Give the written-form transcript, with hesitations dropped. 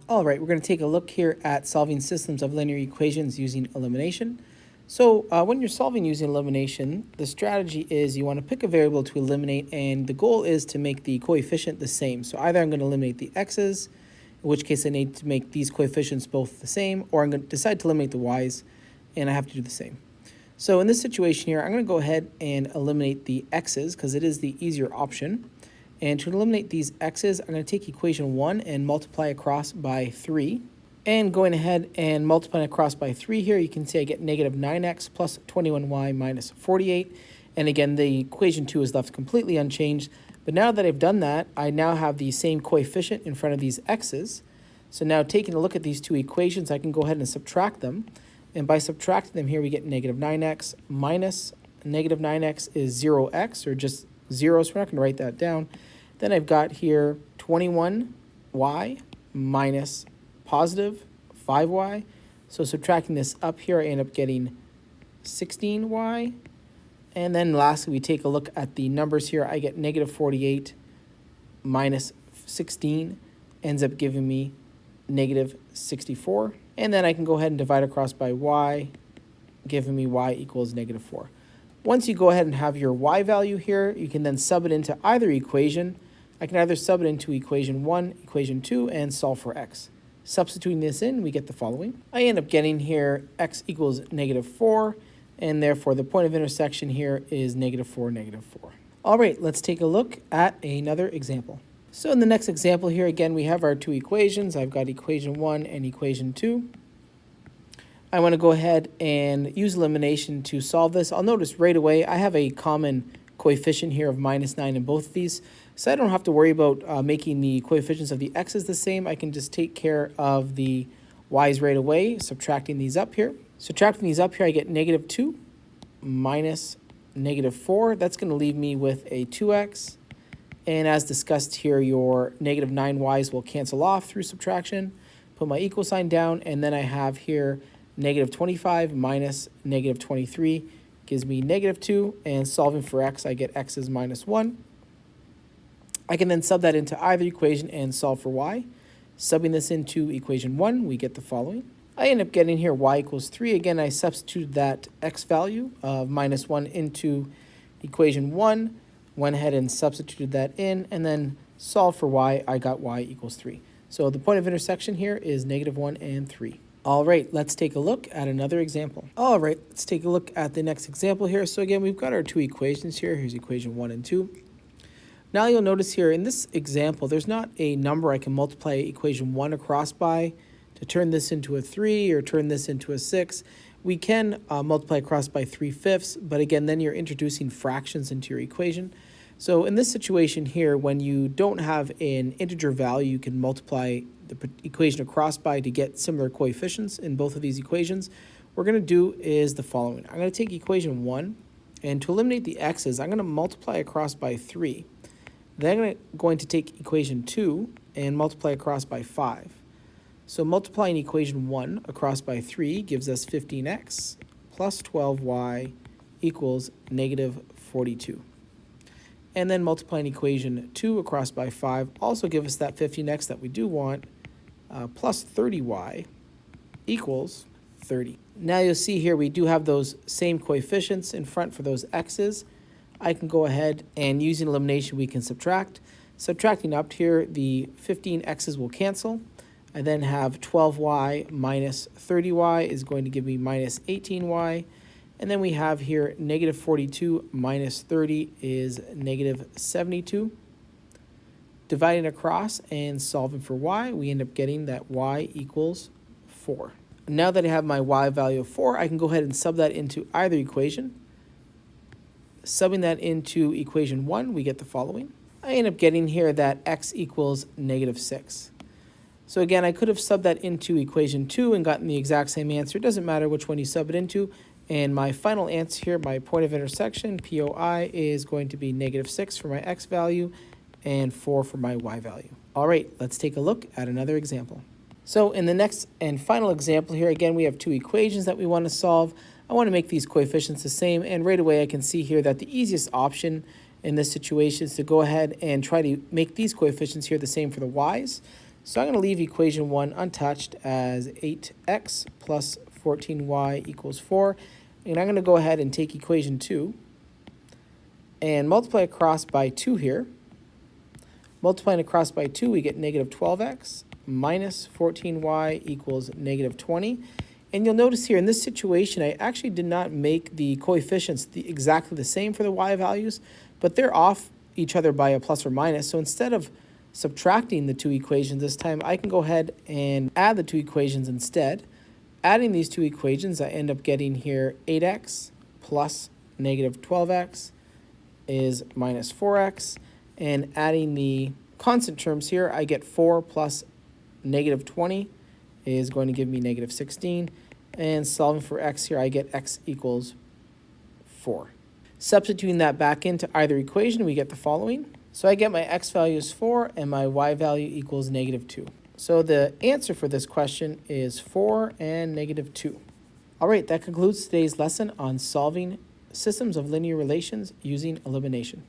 All right, we're going to take a look here at solving systems of linear equations using elimination. So when you're solving using elimination, the strategy is you want to pick a variable to eliminate, and the goal is to make the coefficient the same. So either I'm going to eliminate the x's, in which case I need to make these coefficients both the same, or I'm going to decide to eliminate the y's, and I have to do the same. So in this situation here, I'm going to go ahead and eliminate the x's because it is the easier option. And to eliminate these x's, I'm going to take equation 1 and multiply across by 3. And going ahead and multiplying across by 3 here, you can see I get negative 9x plus 21y minus 48. And again, the equation 2 is left completely unchanged. But now that I've done that, I now have the same coefficient in front of these x's. So now taking a look at these two equations, I can go ahead and subtract them. And by subtracting them here, we get negative 9x minus negative 9x is 0x, or just 0, so we're not going to write that down. Then I've got here 21y minus positive 5y. So subtracting this up here, I end up getting 16y. And then lastly, we take a look at the numbers here. I get negative 48 minus 16 ends up giving me negative 64. And then I can go ahead and divide across by y, giving me y equals negative 4. Once you go ahead and have your y value here, you can then sub it into either equation. I can either sub it into equation 1, equation 2, and solve for x. Substituting this in, we get the following. I end up getting here x equals negative 4, and therefore the point of intersection here is negative 4, negative 4. All right, let's take a look at another example. So in the next example here, again, we have our two equations. I've got equation 1 and equation 2. I want to go ahead and use elimination to solve this. I'll notice right away I have a common coefficient here of minus 9 in both of these. So I don't have to worry about making the coefficients of the x's the same. I can just take care of the y's right away, subtracting these up here. Subtracting these up here, I get negative 2 minus negative 4. That's going to leave me with a 2x. And as discussed here, your negative 9y's will cancel off through subtraction. Put my equal sign down, and then I have here negative 25 minus negative 23 gives me negative 2, and solving for x, I get x is minus 1. I can then sub that into either equation and solve for y. Subbing this into equation 1, we get the following. I end up getting here y equals 3. Again, I substituted that x value of minus 1 into equation 1, went ahead and substituted that in, and then solved for y. I got y equals 3. So the point of intersection here is negative 1 and 3. All right, let's take a look at another example. All right, let's take a look at the next example here. So again, we've got our two equations here. Here's equation 1 and 2. Now you'll notice here in this example, there's not a number I can multiply equation 1 across by to turn this into a 3 or turn this into a 6. We can multiply across by 3/5, but again, then you're introducing fractions into your equation. So in this situation here, when you don't have an integer value, you can multiply the equation across by to get similar coefficients in both of these equations. What we're going to do is the following. I'm going to take equation 1, and to eliminate the x's, I'm going to multiply across by 3. Then I'm going to take equation 2 and multiply across by 5. So multiplying equation 1 across by 3 gives us 15x plus 12y equals negative 42. And then multiplying equation 2 across by 5 also gives us that 15x that we do want, plus 30y equals 30. Now you'll see here we do have those same coefficients in front for those x's. I can go ahead and using elimination we can subtract. Subtracting up here, the 15x's will cancel. I then have 12y minus 30y is going to give me minus 18y. And then we have here negative 42 minus 30 is negative 72. Dividing across and solving for y, we end up getting that y equals 4. Now that I have my y value of 4, I can go ahead and sub that into either equation. Subbing that into equation 1, we get the following. I end up getting here that x equals negative 6. So again, I could have subbed that into equation 2 and gotten the exact same answer. It doesn't matter which one you sub it into. And my final answer here, my point of intersection, POI, is going to be negative 6 for my x value and 4 for my y value. All right, let's take a look at another example. So in the next and final example here, again, we have two equations that we want to solve. I want to make these coefficients the same, and right away I can see here that the easiest option in this situation is to go ahead and try to make these coefficients here the same for the y's. So I'm going to leave equation 1 untouched as 8x plus 14y equals 4. And I'm going to go ahead and take equation 2 and multiply across by 2 here. Multiplying across by 2, we get negative 12x minus 14y equals negative 20. And you'll notice here in this situation, I actually did not make the coefficients exactly the same for the y values, but they're off each other by a plus or minus. So instead of subtracting the two equations this time, I can go ahead and add the two equations instead. Adding these two equations, I end up getting here 8x plus negative 12x is minus 4x. And adding the constant terms here, I get 4 plus negative 20 is going to give me negative 16. And solving for x here, I get x equals 4. Substituting that back into either equation, we get the following. So I get my x value is 4 and my y value equals negative 2. So the answer for this question is 4 and negative 2. All right, that concludes today's lesson on solving systems of linear relations using elimination.